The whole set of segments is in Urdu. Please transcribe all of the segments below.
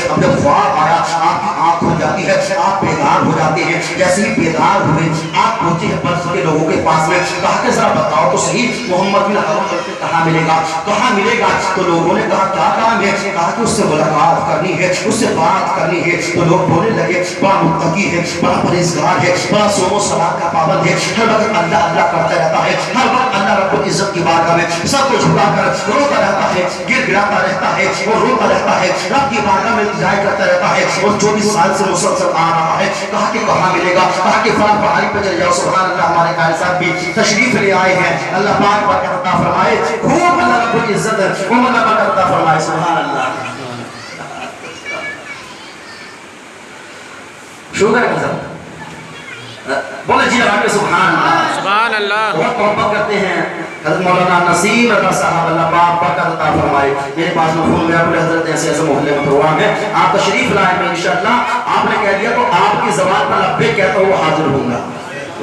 اب جب خواب آیا آپ کی آنکھ کھل جاتی ہے, آپ بیدار ہو جاتے ہیں. جیسے ہی بیدار ہوئے آپ پہنچے ہیں برس کے لوگوں کے پاس میں, کہا کہ ذرا بتاؤ تو صحیح محمد بن حرام کہاں ملے گا, کہاں ملے گا؟ تو لوگوں نے کہا کیا کام ہے؟ کہا کہ اس سے ملاقات کرنی ہے, اس سے بات کرنی ہے. تو لوگ بولنے لگے بڑا متقی ہے, بڑا پرہیزگار ہے, بڑا صوم و صلاۃ کا پابند ہے, ہر وقت اللہ اللہ کرتا رہتا ہے, ہر وقت اللہ رب العزت کی بارگاہ میں سب کو جھکا کر روتا رہتا ہے, گر گراتا رہتا ہے اور روتا رہتا ہے, رب کی بارگاہ میں التجا کرتا رہتا ہے. اور 24 سال سے مسلسل آ رہا ہے. کہا کہ کہاں ملے گا؟ کہا کہ فلاں پہاڑی پہ چلے جاؤ. سبحان اللہ, ہمارے قائد صاحب بھی تشریف لے آئے ہیں. اللہ پاک برکت عطا فرمائے, خوب اللہ رب العزت وہ اللہ برکت عطا فرمائے. سبحان اللہ, شکر ہے سب بولے جی لگا کے سبحان اللہ, سبحان اللہ. بہت محبت کرتے ہیں حضرت مولانا نسیم احمد صاحب, اللہ پاک برکت عطا فرمائے. میرے پاس میں فون گیا, بولے حضرت ایسے ایسے محلے میں پروگرام ہے, آپ تشریف لائیں گے انشاءاللہ. آپ نے کہہ دیا تو آپ کی زبان پر لبیک کہتا ہوں وہ حاضر ہوں گا.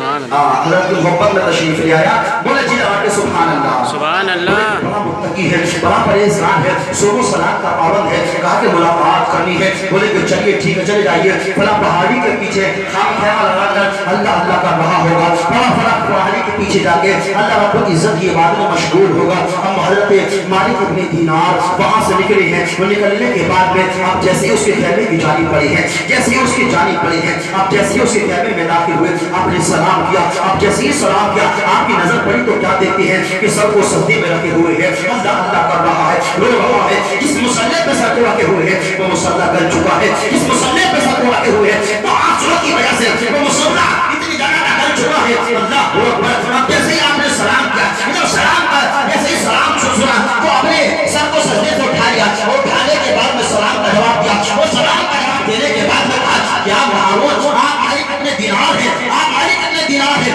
حضرت کی محبت میں تشریف لے آیا. بولے جی لگا کے سبحان اللہ, سبحان اللہ. بڑا متقی ہے, بڑا پرہیزگار ہے, صوم و صلاۃ کا پابند ہے. کہا کہ ملاقات کرنی ہے. بولے کہ چلیے ٹھیک ہے, چلے جائیے. فلاں پہاڑی کے پیچھے خام خیمہ لگا کر اللہ اللہ کا رہا ہوگا. فلاں پہاڑی کے پیچھے جا کے اللہ رب العزت کی عبادت میں مشغول ہوگا. ہم حضرت مالک ابن دینار وہاں سے نکلے ہیں. وہ نکلنے کے بعد میں آپ جیسے ہی اس کے خیمے کی جانب پڑے ہیں, جیسے ہی اس کی جانب پڑے ہیں, آپ جیسے ہی اس کے خیمے میں داخل ہوئے, آپ نے سلام کیا. آپ جیسے ہی سلام کیا, آپ کی نظر پڑی تو کیا دیکھتے ہیں کہ سر کو سجدے میں رکھے ہوئے ہیں, اللہ اللہ کر رہا ہے, رو رہا ہے. جس مسلح پہ سر کو رکھے ہوئے ہیں وہ مسلح گل چکا ہے. جس مسلح پہ سر کو رکھے ہوئے ہیں تو آنسو کی وجہ سے وہ مسلح اتنی جگہ گل چکا ہے. اللہ اکبر. اب جیسے ہی آپ نے سلام کیا, جب سلام کا جیسے ہی سلام سنا تو اپنے سر کو سجدے سے اٹھا لیا, اور اٹھانے کے بعد میں سلام کا جواب دیا. وہ سلام کا جواب دینے کے بعد میں کہا کیا معاون آپ مالک ابن دینار ہیں, آپ مالک ابن دینار ہیں.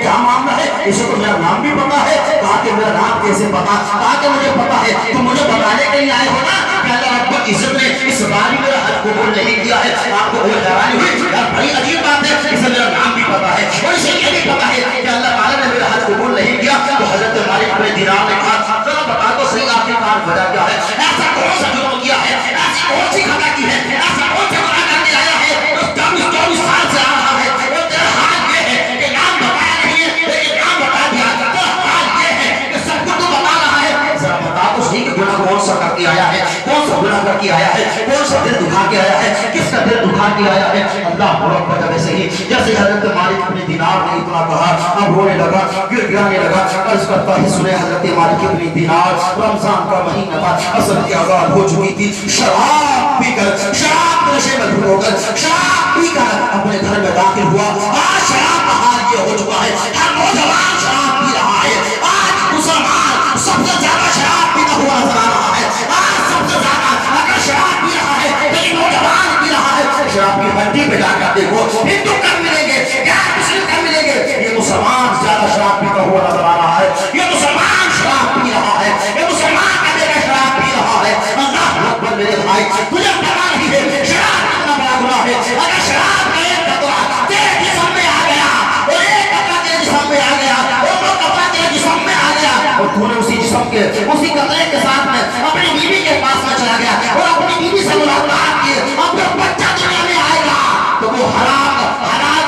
کیا معاملہ ہے؟ اسے تو میرا نام بھی پتا ہے. کہا کہ میرا نام کیسے پتا؟ کہا کہ مجھے پتا ہے, تم مجھے بتانے کے لیے آئے ہو نا کہ اللہ رب العزت نے اس باری میرا حج قبول نہیں کیا ہے. آپ کو بہت حیرانی ہوئی, یار بڑی عجیب بات ہے, اسے میرا نام بھی پتا ہے اور اسے یہ بھی پتا ہے کہ اللہ تعالیٰ نے میرا حج قبول نہیں کیا. تو حضرت مالک ابن دینار نے کہا ذرا بتا تو صحیح آخرکار وجہ کیا ہے؟ ایسا کون سا جرم کیا ہے, ایسی کون سی خطا کی ہے, ایسا کون سا گناہ کر کے آیا ہے جو 24 سال سے آ رہا ہے. اور تیرا حال یہ ہے کہ نام بتایا نہیں ہے لیکن نام بتا دیا. تیرا حال یہ ہے کہ سب کچھ تو بتا رہا ہے, ذرا بتا تو صحیح کہ گناہ کون سا کر کے آیا ہے, کون سا گناہ کر کے آیا ہے, کون سا دل دکھا کے آیا ہے, کس کا دل دکھا کے آیا ہے. اللہ اکبر. جب صحیح جیسے حضرت مالک ابن دینار نے اتنا کہا, اب رونے لگا, گر گرانے لگا. عرض کرتا ہے سنے حضرت مالک ابن دینار, رمضان کا مہینہ تھا, اصل کی آزاد ہو چکی تھی. شراب پی کر, شراب کے نشے میں دھل ہو کر شراب پی کر اپنے گھر میں داخل ہوا. آج شراب کا حال یہ ہو چکا ہے, ہر نوجوان شراب پی رہا ہے. آج مسلمان سب سے زیادہ شراب پیتا ہوا نظر آ رہا ہے. آج سب سے زیادہ اگر شراب پی رہا ہے لیکن نوجوان پی رہا ہے. شراب کی ہنڈی پہ جا کر دیکھو, ہندو کم ملیں گے, غیر مسلم کم ملیں گے, یہ مسلمان زیادہ شراب پیتا ہوا نظر آ رہا ہے. یہ مسلمان شراب پی رہا ہے, یہ مسلمان کا بیٹا شراب پی رہا ہے. اللہ اکبر. میرے بھائی تجھے پتا نہیں ہے شراب کتنا بڑا گناہ ہے. اگر شراب کا ایک قطرہ تیرے جسم میں آ گیا, اور ایک قطرہ تیرے جسم میں آ گیا, اور دو قطرہ تیرے جسم میں آ گیا, اور تو نے اسی جسم کے اسی قطرے کے ساتھ میں اپنی بیوی کے پاس میں چلا گیا اور اپنی بیوی سے ملاقات کی, اب جب بچہ دنیا میں آئے گا تو وہ حلال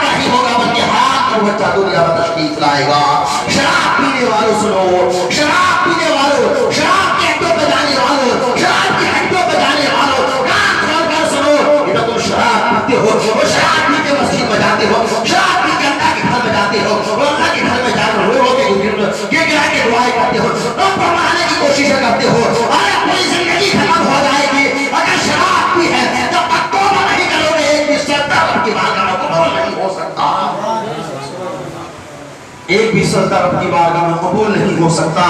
نہیں ہوگا بلکہ حرام کا بچہ دنیا میں تشریف لائے گا. شراب پینے والوں سنو, شراب پینے والوں, شراب کے ہڈوں پہ جانے والوں, شراب کے ہڈوں پہ جانے والوں, کان کھول کر سنو. یہ تم شراب پیتے ہو, اور شراب پی کے مسجد میں جاتے ہو, شراب پی کے اللہ کے گھر میں جاتے ہو, اور اللہ کے گھر میں جا کر رو کے گرا کے دعائیں کرتے ہو, رب پر ماننے کی کوششیں کرتے ہو. ارے پوری زندگی ختم ہو جائے گی اگر شراب پی ہے, جب تک توبہ نہیں کرو گے ایک بھی سجدہ رب کی بارگاہ میں قبول نہیں ہو سکتا. ایک بھی سجدہ رب کی بارگاہ میں قبول نہیں ہو سکتا.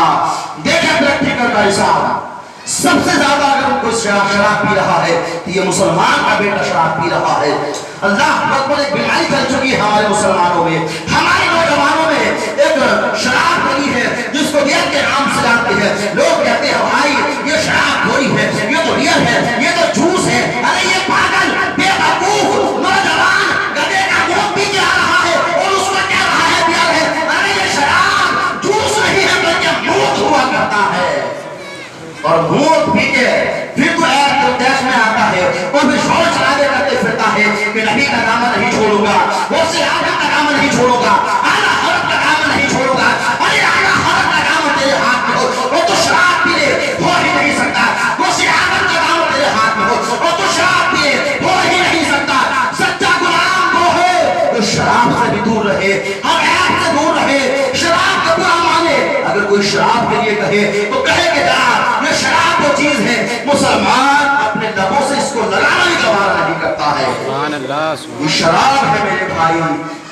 دیکھیں پریکٹیکل کا حساب, سب سے زیادہ اگر کوئی شراب پی رہا ہے تو یہ مسلمان کا بیٹا شراب پی رہا ہے. اللہ اکبر. ایک بیماری چل چکی ہے ہمارے مسلمانوں میں, ہمارے نوجوانوں میں ایک شراب بنی ہے جس کو ریئل کے نام سے جانتے ہیں. لوگ کہتے ہیں بھائی یہ شراب تھوڑی ہے, یہ تو ریئل ہے, یہ تو جوس ہے. ارے یہ پاگل بے وقوف نوجوان گدے کا منہ پی کے آ رہا ہے اور اس کو کہہ رہا ہے ریئل ہے. ارے یہ شراب جوس نہیں ہے بلکہ موت ہوا کوئی شراب کے لیے کہے تو کہے کہ جا یہ شراب وہ چیز ہے، مسلمان اپنے لبوں سے اس کو لگانا بھی گوارا نہیں کرتا ہے۔ یہ شراب ہے میرے بھائی،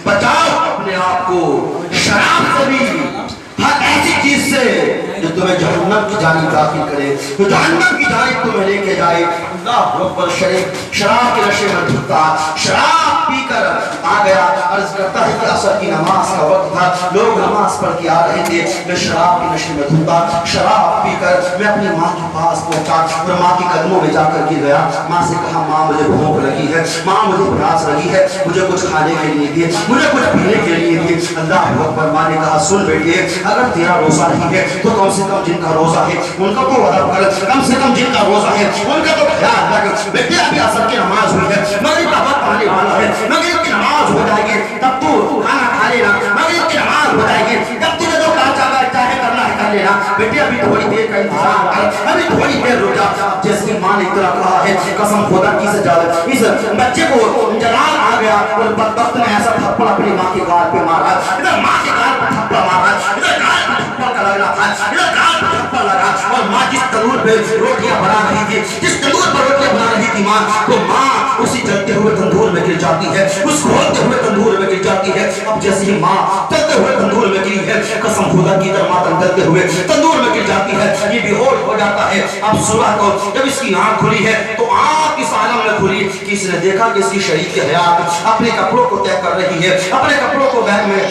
بچاؤ اپنے آپ کو شراب سے بھی، ہر ایسی چیز سے جو تمہیں جہنم کی جانب داخل کرے، جو جہنم کی جانب تمہیں لے کے جائے۔ اللہ اکبر، شراب کے نشے میں دھتا، شراب پی کر آ گیا، عرض کرتا ہے کہ عصر کی نماز کا وقت تھا، لوگ نماز پڑھ کے آ رہے تھے، میں شراب کے نشے میں دھتا، شراب پی کر میں اپنی ماں کے پاس پہنچا اور ماں کی قدموں میں جا کر کے گیا، ماں سے کہا ماں مجھے بھوک لگی ہے، ماں مجھے پیاس لگی ہے، مجھے کچھ کھانے کے لیے دیے، مجھے کچھ پینے کے لیے دیے۔ اللہ اکبر، ماں نے کہا سن بیٹے، اگر تیرا روزہ نہیں ہے تو کم سے کم جن کا روزہ ہے ان کا تو ادب کر، کم سے کم جن کا روزہ ہے ان کا تو خیال رکھ۔ بیٹے ابھی عصر کی نماز ہوئی ہے، مغرب کا وقت آنے والا ہے، مغرب کی نماز ہو جائے گی تب تو کھانا کھا لینا، مغرب کی نماز ہو جائے گی جب تجھے جو چاہے کرنا ہے کر لینا، بیٹے ابھی تھوڑی دیر کا انتظار کر، ابھی تھوڑی دیر رک جا۔ جیسے ماں نے اتنا کہا ہے، قسم خدا کی سے زیادہ اس بچے کو جلال آ گیا اور بدبخت نے ایسا تھپڑ اپنی ماں کے گال پہ مارا، ادھر ماں کے گال پہ تھپڑ مارا، ادھر گال پہ تھپڑ کا لگنا تھا، ادھر گال پہ تھپڑ لگا، اور ماں جس تنور پہ روٹیاں بنا رہی تھی، جس تنور پر روٹیاں بنا رہی تھی ماں، تو ماں اسی جلتے ہوئے تندور میں گر جاتی ہے، اس کھولتے ہوئے تندور میں گر جاتی ہے۔ اب جیسے ہی ماں چلتے ہوئے تندور میں گری ہے، قسم خدا کی طرح ماتم کرتے ہوئے تندور میں گر جاتی ہے، یہ بے ہوش ہو جاتا ہے۔ اب صبح کو جب اس کی آنکھ کھلی ہے تو آنکھ اس عالم میں کھلی کہ اس نے دیکھا کہ اس کی شریک حیات اپنے کپڑوں کو طے کر رہی ہے، اپنے کپڑوں کو بیگ میں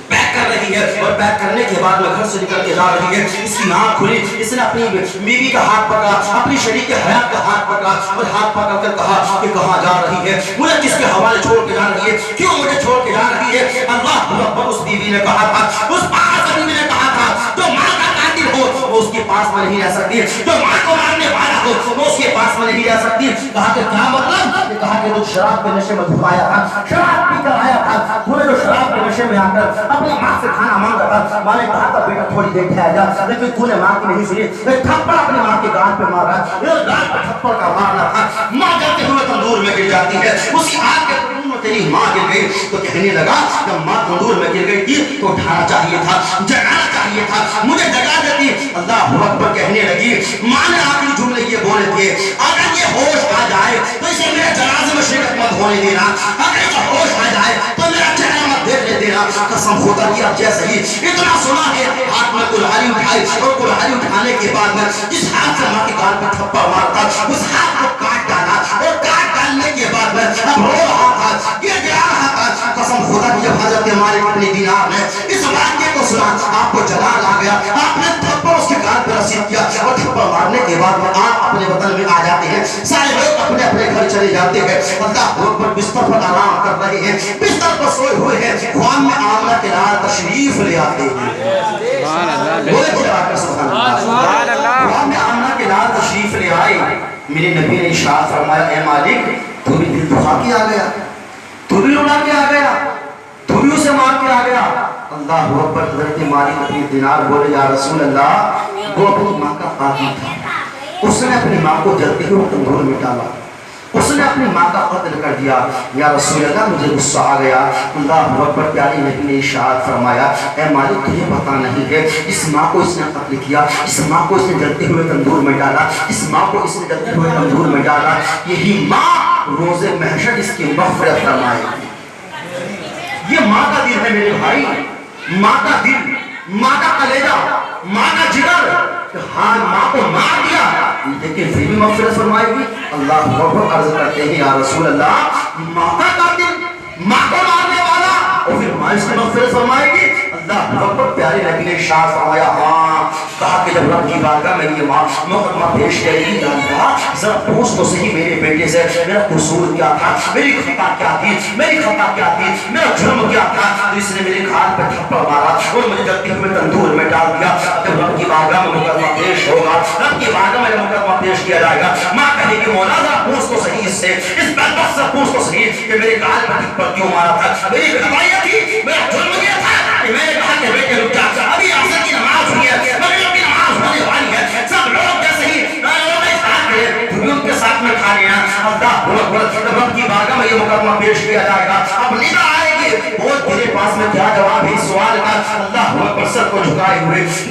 پیک کر رہی ہے، اور پیک کرنے کے بعد میں گھر سے نکل کے جا رہی ہے۔ اس کی آنکھ کھلی، اس نے اپنی بیوی کا ہاتھ پکڑا، اپنی شریک حیات کا ہاتھ پکڑا اور ہاتھ پکڑ کر کہا کہ کہاں جا رہی ہے، مجھے کس کے حوالے چھوڑ کے جا رہی ہے، کیوں مجھے چھوڑ کے جا رہی ہے؟ اللہ اکبر، اس بیوی نے کہا تھا، اس پاس بیوی نے کہا تھا جو ماں کا قاتل ہو وہ اس کے پاس میں نہیں رہ سکتی، جو ماں کو مارنے والا ہو وہ اس کے پاس میں نہیں رہ سکتی۔ کہا کہ کیا مطلب؟ کہا کہ تو شراب کے نشے میں دھپایا تھا، شراب پی کر آیا تھا، تو نے جو شراب کے نشے میں آ کر اپنی ماں سے کھانا مانگا تھا، ماں نے کہا تھا بیٹا تھوڑی دیر ٹھہر جا، لیکن تو نے ماں کی نہیں سنی، ایک تھپڑ اپنی ماں کے گال پہ مارا، یہ گال پہ تھپڑ کا مارنا تھا۔ ماں جلتے ہوئے تندور میں گر جاتی ہے، اسی آگ کے تندور میں تیری ماں گر گئی، تو کہنے لگا جب ماں تندور میں گر گئی تھی تو اٹھانا چاہیے تھا، جگانا چاہیے تھا، مجھے جگا دیتی۔ اللہ اکبر، کہنے لگی ماں نے آخری جملے یہ بولے تھے اگر یہ ہوش آ جائے تو اسے میرے جنازے میں شرکت مت ہونے دینا، اگر اسے ہوش آ جائے تو میرا چہرہ مت دیکھنے دینا۔ قسم خدا کی اب جیسے ہی اتنا سنا ہے، ہاتھ میں کلہاڑی اٹھائی اور کلہاڑی اٹھانے کے بعد میں جس ہاتھ سے ماں کے گال پہ تھپڑ مارتا اس ہاتھ کو کاٹ ڈالا، اور کاٹ ڈالنے کے بعد میں اب رو رہا تھا، گر گیا رہا تھا۔ قسم خدا کی جب حضرت مالک بن دینار نے اس واقعے کو سنا، آپ کو جلال آ گیا، آپ نے تھپڑ اس کے گال پہ رسید کیا، اور تھپڑ مارنے کے بعد میں آپ اپنے وطن میں آ جاتے ہیں، سارے لوگ اپنے اپنے گھر چلے جاتے ہیں۔ اللہ اکبر، بستر پر آرام کر رہے ہیں، بستر پر سوئے ہوئے ہیں، خواب میں آمنہ کے لال تشریف لے آتے ہیں۔ بولے خدا کا سبحان اللہ، خواب میں آمنہ کے لال تشریف لے آئے، میرے نبی نے ارشاد فرمایا اے مالک تو بھی دل دکھا کے آ گیا، تو بھی اڑا کے آ گیا، تو بھی اسے مار کے آ گیا۔ اللہ اکبر، حضرت مالک اپنی دینار بولے یا رسول اللہ وہ اپنی ماں کا قاتل تھا، اس نے اپنی ماں کو جلتے ہوئے تندور میں ڈالا، اس نے اپنی ماں کا قتل کر دیا، یا رسول اللہ مجھے غصہ آ گیا۔ اللہ اکبر، پیارے نبی نے ارشاد فرمایا اے مالک تجھے پتہ نہیں ہے اس ماں کو اس نے قتل کیا، اس ماں کو اس نے جلتے ہوئے تندور میں ڈالا، اس ماں کو اس نے جلتے ہوئے تندور میں ڈالا، یہی ماں روز محشر اس کی مغفرت فرمائے گی۔ یہ ماں کا دل ہے میرے بھائی، ماں کا دل، ماں کا کلیجہ، ماں کا جگر، ہاں ماں کو مار دیا لیکن پھر بھی مغفرت فرمائے گی۔ اللہ اکبر، عرض کرتے ہیں یا رسول اللہ ماں کا قاتل، ماں کو مارنے والا، اور پھر ماں اس کی مغفرت فرمائے گی۔ اللہ اکبر، پیارے نبی نے ارشاد فرمایا ہاں، کہا کہ جب رب کی بارگاہ میں یہ مقدمہ پیش کرے گی جان رہا ذرا پوچھ تو صحیح میرے بیٹے سے میرا قصور کیا تھا، میری خطا کیا تھی، میری خطا کیا تھی، میرا جرم کیا تھا، تو اس نے میرے کھال پہ تھپڑ مارا اور مجھے جلتے ہوئے تندور میں ڈال دیا۔ جب رب کی بارگاہ میں مقدمہ پیش ہوگا، رب کی بارگاہ میں مقدمہ پیش کیا جائے گا، ماں کہے گی مولا ذرا پوچھ تو صحیح اس سے، اس بدبخت سے پوچھ تو صحیح کہ میرے کھال پہ تھپڑ کیوں مارا تھا، میری خطا تھی، میرا جرم کیا تھا۔ میں نے کہا کہ بیٹے رک جا، ابھی عصر کی نماز ہوئی ہے، مغرب کی نماز ہونے والی ہے، سب لوگ جیسے ہی ان کے ساتھ میں کھا لینا۔ اللہ رب کی بارگاہ میں یہ مقدمہ پیش کیا جائے گا، اب ندا آئے گی، وہ تیرے پاس میں کیا جواب ہے اس سوال کا؟ اللہ اکبر، سر کو جھکائے ہوئے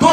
2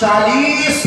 40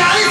40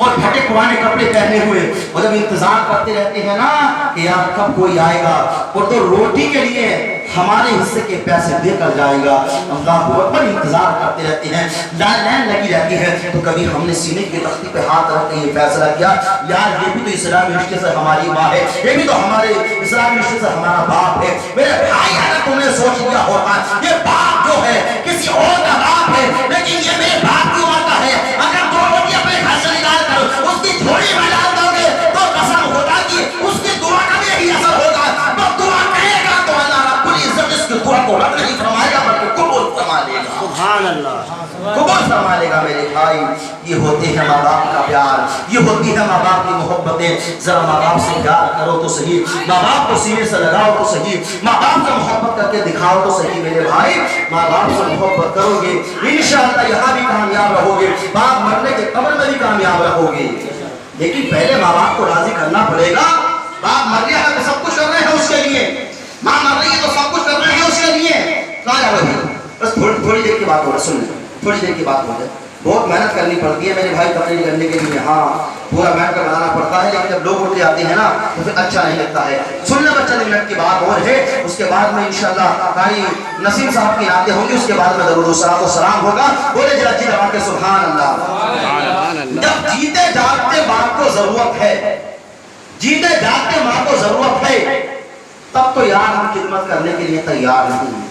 اور پھٹے پرانے کپڑے پہنے ہوئے، اور جب انتظار کرتے رہتے ہیں نا کہ یار کب کوئی آئے گا اور تو روٹی کے لیے ہمارے حصے کے پیسے دے کر جائے گا، اللہ اکبر، انتظار کرتے رہتے ہیں، لائن لگی رہتی ہے، تو کبھی ہم نے سینے کی تختی پہ ہاتھ رکھ کے یہ فیصلہ کیا یار یہ بھی تو اسلامی رشتے سے ہماری ماں ہے، یہ بھی تو ہمارے اسلامی رشتے سے ہمارا باپ ہے۔ میرے بھائی اگر تم نے سوچ لیا ہوتا یہ باپ جو ہے کسی اور کا باپ ہے لیکن یہ میرے باپ کی عمر کا ہے، اگر دو روٹی اپنے گھر سے نکال کر اس کی جھولی میں ڈال دو گے تو قسم خدا کی اس کی دعا کا بھی یہی اثر ہوگا، وہ دعا کرے گا تو اللہ رب العزت اس کی دعا کو رد نہیں فرمائے گا بلکہ قبول فرما لے گا۔ سبحان اللہ، قبول فرما لے گا۔ میرے بھائی یہ ہوتے ہیں ماں باپ کا پیار، یہ ہوتی ہے ماں باپ کی محبتیں۔ ذرا ماں باپ سے پیار کرو تو صحیح، ماں باپ کو سینے سے لگاؤ تو صحیح، ماں باپ سے محبت کر کے دکھاؤ تو صحیح۔ میرے بھائی ماں باپ سے محبت کرو گے انشاءاللہ یہاں بھی کامیاب رہو گے، باپ مرنے کے قبر میں بھی کامیاب رہو گے، لیکن پہلے ماں باپ کو راضی کرنا پڑے گا۔ باپ مر گیا ہے تو سب کچھ کر رہے ہیں اس کے لیے، ماں مر رہی ہے تو سب کچھ کر رہے ہیں اس کے لیے، کہاں جا رہے ہیں؟ بس تھوڑی دیر کی بات ہو رہی، سن لیں تھوڑی دیر کی بات ہو جائے، بہت محنت کرنی پڑتی ہے میرے بھائی تقریر کرنے کے لیے، ہاں پورا بیٹھ کر بنانا پڑتا ہے، لیکن جب لوگ اٹھ کے آتے ہیں نا تو پھر اچھا نہیں لگتا ہے۔ سن لیں بچہ منٹ کی بات اور ہے، اس کے بعد میں انشاءاللہ قاری نسیم صاحب کی نعتیں ہوں گی، اس کے بعد میں درود و صلاۃ و سلام ہوگا۔ بولے ذرا جی لگا کے سبحان اللہ۔ جب جیتے جاگتے باپ کو ضرورت ہے، جیتے جاگتے ماں کو ضرورت ہے، تب تو یار ہم خدمت کرنے کے لیے تیار نہیں ہیں،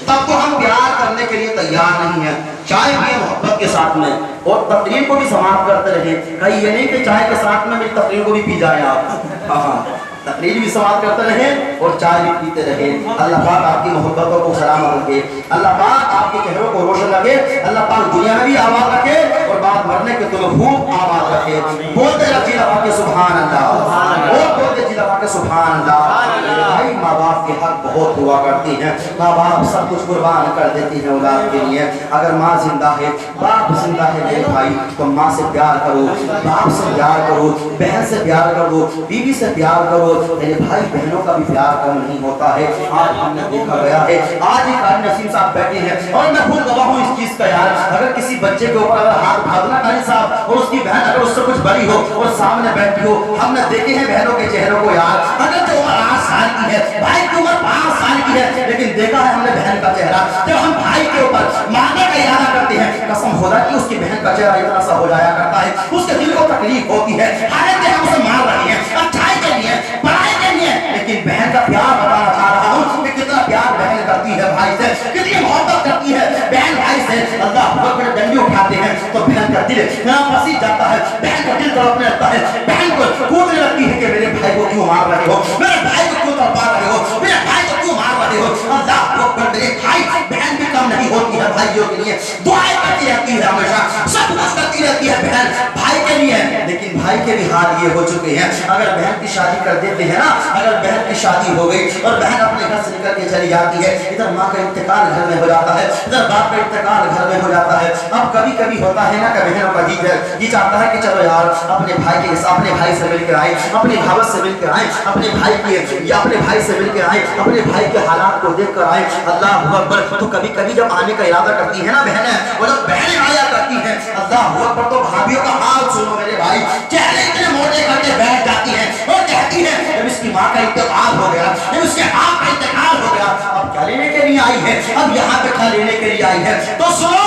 تب تو ہم پیار کرنے کے لیے تیار نہیں ہیں۔ چائے پیے محبت کے ساتھ میں اور تقریر کو بھی سماعت کرتے رہے، کہیں یہ نہیں کہ چائے کے ساتھ میں میری تقریر کو بھی پی جائیں آپ، ہاں تقریر بھی سماعت کرتے رہے اور چائے بھی پیتے رہے۔ اللہ پاک آپ کی محبتوں کو سلامت رکھے، اللہ پاک آپ کے چہروں کو روشن رکھے، اللہ پاک دنیا میں بھی آباد رکھے اور بعد مرنے کے تمہیں خوب آباد رکھے۔ بولتے جی لگا کے سبحان اللہ، بولتے جی لگا کے سبحان اللہ۔ بھائی ماں باپ کے حق بہت ہوا کرتی ہیں، ماں باپ سب کچھ قربان کر دیتی ہیں اولاد کے لیے۔ اگر ماں زندہ ہے، باپ زندہ ہے میرے بھائی، تو ماں سے پیار کرو، باپ سے پیار کرو، بہن سے پیار کرو، بیوی سے پیار کرو۔ میرے بھائی بہنوں کا بھی پیار کم نہیں ہوتا ہے، آج ہم نے دیکھا گیا ہے، آج ہی قاری نسیم صاحب بیٹھے ہیں اور میں خود گواہ ہوں اس چیز کا یار، اگر کسی بچے کے اوپر اگر ہاتھ اٹھانا قاری صاحب اور اس کی بہن اگر اس سے کچھ بڑی ہو اور سامنے بیٹھی ہو، ہم نے دیکھے ہیں بہنوں کے چہروں کو یار، اگر جو عمر 8 سال کی ہے، بھائی کی عمر 5 سال کی ہے، لیکن دیکھا ہے ہم نے بہن کا چہرہ، جب ہم بھائی کے اوپر مارنے کا ارادہ کرتے ہیں، قسم خدا کی اس کی بہن کا چہرہ اتنا سا ہو جایا کرتا ہے، اس کے دل کو تکلیف ہوتی ہے، حالانکہ ہم اسے مار رہے ہیں اچھائی کے لیے، بڑائی کے لیے، لیکن بہن کا پیار بتانا چاہ رہا ہوں کہ کتنا پیار بہن کرتی ہے بھائی سے، کتنی محبت کرتی ہے بہن بھائی سے۔ اللہ بہت بڑے ڈنڈے اٹھاتے ہیں تو بہن کا دل پسیج جاتا ہے، بہن کا دل تڑپنے لگتا ہے، بہن کو کودنے لگتی ہے کہ میرے بھائی کو کیوں مار رہے ہو، میرے بھائی کو کیوں تڑپا رہے ہو، میرے بھائی کو کیوں مار رہے ہو۔ اللہ اکبر، میرے بھائی بہن بھی کم نہیں ہوتی ہے بھائیوں کے لیے، دعائیں کرتی رہتی ہے ہمیشہ، سب کچھ کرتی رہتی ہے بہن بھائی کے لیے، لیکن بھائی کے بھی حال یہ ہو چکے ہیں، اگر بہن کی شادی کر دیتے ہیں نا، اگر بہن کی شادی ہو گئی اور بہن اپنے گھر سے نکل کے چلی جاتی ہے، ادھر ماں کا انتقال گھر میں ہو جاتا ہے، ادھر باپ کا انتقال گھر میں ہو جاتا ہے۔ اب کبھی کبھی ہوتا ہے نا کہ بہنوں کا جی یہ چاہتا ہے کہ چلو یار اپنے بھائی کے اپنے بھائی سے مل کے آئے، اپنی بھاوت سے مل کے آئے، اپنے بھائی کی یا اپنے بھائی سے مل کے آئے، اپنے بھائی کے حالات کو دیکھ کر آئے۔ اللہ اکبر، تو کبھی کبھی جب آنے کا ارادہ کرتی ہے نا بہنیں، اور جب بہنیں آیا کرتی ہیں اللہ اکبر، تو بھابھیوں کا حال سنو میرے بھائی، چہرے اتنے موٹے کر کے بیٹھ جاتی ہیں اور کہتی ہیں جب اس کی ماں کا انتقال ہو گیا، جب اس کے باپ کا انتقال ہو گیا، اب کیا لینے کے لیے آئی ہے، اب یہاں پہ کیا لینے کے لیے آئی ہے؟ تو سنو،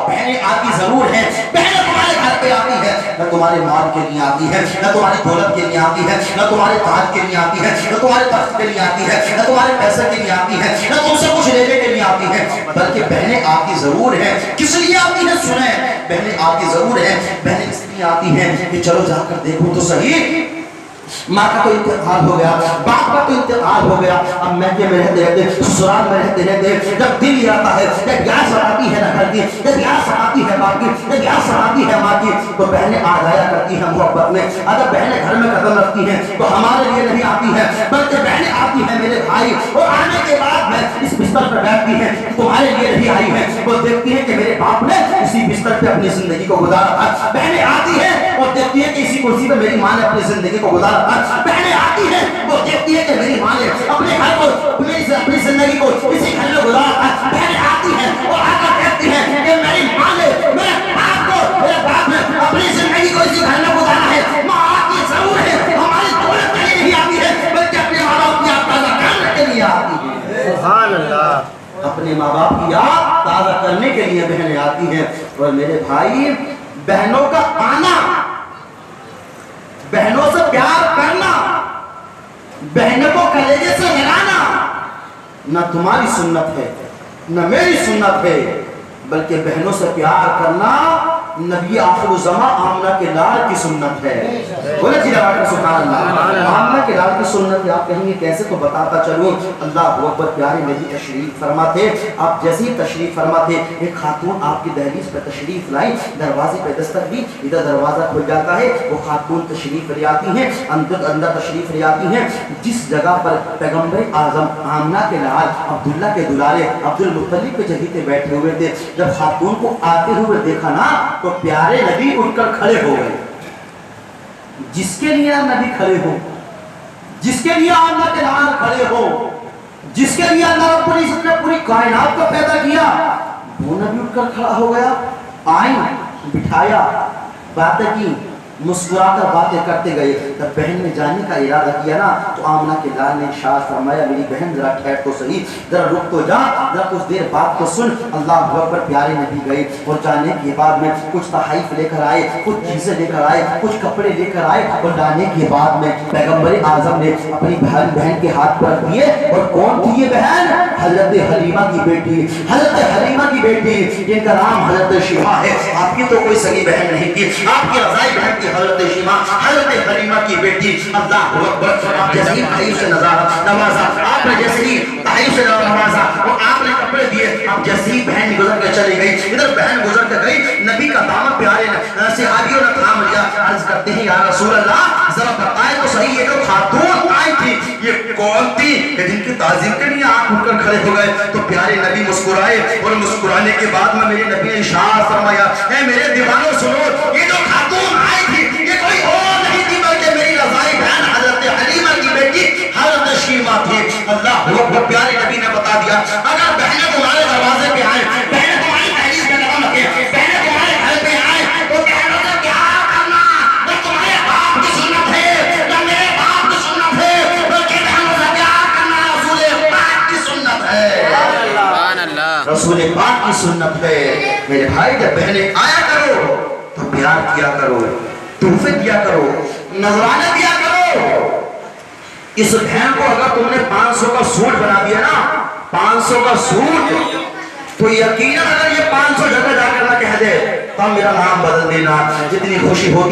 بہنیں آتی ضرور ہیں، بہنیں تمہارے گھر پہ آتی ہے، نہ تمہارے مال کے لیے آتی ہے، نہ تمہاری دولت کے لیے آتی ہے، نہ تمہارے تاج کے لیے آتی ہے، نہ تمہارے تخت کے لیے آتی ہے، نہ تمہارے پیسے کے لیے آتی ہے، نہ تم سے کچھ لینے کے لیے آتی ہے، بلکہ بہنیں آتی ضرور ہیں۔ کس لیے آتی ہیں؟ سنیں، بہنیں آتی ضرور ہیں، بہنیں اس لیے آتی ہیں کہ چلو جا کر دیکھو تو صحیح، ماں کا تو انتقال ہو گیا، باپ کا تو انتقال ہو گیا، اب میکے میں رہتے رہتے، سسرال میں رہتے رہتے جب دل یہ آتا ہے، جب یاد سراتی ہے نہ کرتی، جب یاد سراتی ہے باپ کی، جب یاد سراتی ہے ماں کی، تو بہنیں آ جایا کرتی ہیں محبت میں۔ اگر بہنیں گھر میں قدم رکھتی ہیں تو ہمارے لیے نہیں آتی ہیں، بلکہ بہنیں آتی ہیں میرے بھائی، اور آنے کے بعد میں اس بستر پر بیٹھتی ہیں، تمہارے لیے نہیں آئی ہے، وہ دیکھتی ہے کہ میرے باپ نے اسی بستر پہ اپنی زندگی کو گزارا تھا، بہنیں آتی ہیں اور دیکھتی ہے کہ اسی کرسی پہ میری ماں نے اپنی زندگی کو گزارا تھا، بہنیں آتی ہیں وہ دیکھتی ہے کہ میری ماں نے اپنے گھر کو اپنی زندگی کو اسی گھر میں گزارا تھا، بہنیں آتی ہیں اور آ کر کہتی ہیں کہ میری ماں نے میرے باپ نے اپنی زندگی کو اسی گھر میں سبحان اللہ. اپنے ماں باپ کی یاد تازہ کرنے کے لیے بہنیں آتی ہیں. اور میرے بھائی بہنوں کا آنا, بہنوں سے پیار کرنا, بہنوں کو کلیجے سے لگانا نہ تمہاری سنت ہے نہ میری سنت ہے, بلکہ بہنوں سے پیار کرنا نبی آخر الزمان آمنہ کے لال کی سنت ہے. بولے جی سبحان اللہ. آمنہ کے لال کی سنت ہے. آپ کہیں گے کیسے, تو بتاتا چلوں. اللہ اکبر. پیارے نبی تشریف فرما تھے. آپ جیسے ہی تشریف فرما تھے, ایک خاتون آپ کی دہلیز پر تشریف لائی, دروازے پہ دستک دی, ادھر دروازہ کھل جاتا ہے, وہ خاتون تشریف لے آتی ہیں, اندر تشریف لے آتی ہیں جس جگہ پر پیغمبر اعظم آمنہ کے لال عبداللہ کے دلارے عبد المطلب کے جگہ پہ بیٹھے ہوئے تھے. جب خاتون کو آتے ہوئے دیکھا نا تو پیارے نبی اٹھ کر کھڑے ہو گئے. جس کے لیے نبی کھڑے ہو, جس کے لیے آمنہ کے لال کھڑے ہو, جس کے لیے اللہ رب العزت نے پوری کائنات کو پیدا کیا, وہ نبی اٹھ کر کھڑا ہو گیا. آئیں, بٹھایا, باتیں کی, مسکرا کر باتیں کرتے گئے. جب بہن نے جانے کا ارادہ کیا نا تو آمنہ کے لال نے ارشاد فرمایا, میری بہن ذرا ٹھہر تو صحیح, ذرا رک تو جا, ذرا کچھ دیر بات تو سن. اللہ اکبر. پیارے نبی گئے اور جانے کے بعد میں کچھ تحائف لے کر آئے, کچھ چیزیں لے کر آئے, کچھ کپڑے لے کر آئے, اور لانے کے بعد میں پیغمبر اعظم نے اپنی بہن کے ہاتھ پر دیے. اور کون تھی یہ بہن؟ حضرت حلیمہ کی بیٹی, حضرت حلیمہ کی بیٹی جن کا نام حضرت شیمہ ہے. آپ کی تو کوئی سگی بہن نہیں تھی, آپ کی رضائی بہن تھی حضرت شیمہ, حضرت حلیمہ کی بیٹی. اللہ اکبر. آپ جیسے ہی تحائف سے نوازا, آپ نے جیسے ہی تحائف سے نوازا, اور آپ نے کپڑے دیے, آپ جیسے ہی بہن گزر کے چلی گئی, ادھر بہن گزر کے گئی, نبی کا دامن پیارے صحابیوں نے تھام لیا. عرض کرتے ہیں یا رسول اللہ ذرا بتائیں تو صحیح, یہ جو خاتون آئی تھی یہ کون تھی کہ جن کی تعظیم کے لیے آپ اٹھ کر کھڑے ہو گئے؟ تو پیارے نبی مسکرائے, اور مسکرانے کے بعد میں میرے نبی نے ارشاد فرمایا, اے میرے دیوانوں سنو, یہ جو خاتون آئی تھی یہ کوئی اور نہیں تھی بلکہ میری رضائی بہن حضرت حلیمہ کی بیٹی حضرت شیمہ تھی. اللہ اکبر. پیارے نبی نے بتا دیا, اگر بہنیں تمہارے دروازے پہ آئیں, بہنیں تمہاری دہلیز پہ قدم رکھیں, بہنیں تمہارے گھر پہ آئیں, تو بہنوں سے پیار کرنا جو تمہارے باپ کی سنت ہے, جو میرے باپ کی سنت ہے, بلکہ بہنوں سے پیار کرنا رسول پاک کی سنت ہے. رسول پاک کی سنت ہے. میرے بھائی جب بہنیں آیا کرو تو پیار کیا کرو, تحفے دیا کرو, نذرانے دیا کرو. اس بہن کو اگر تم نے 500 کا سوٹ بنا دیا نا, 500 کا سوٹ, تو یقیناً اگر یہ 500 جگہ جا کر نہ کہہ دے تو میرا نام بدل دینا. جتنی خوشی ہوتی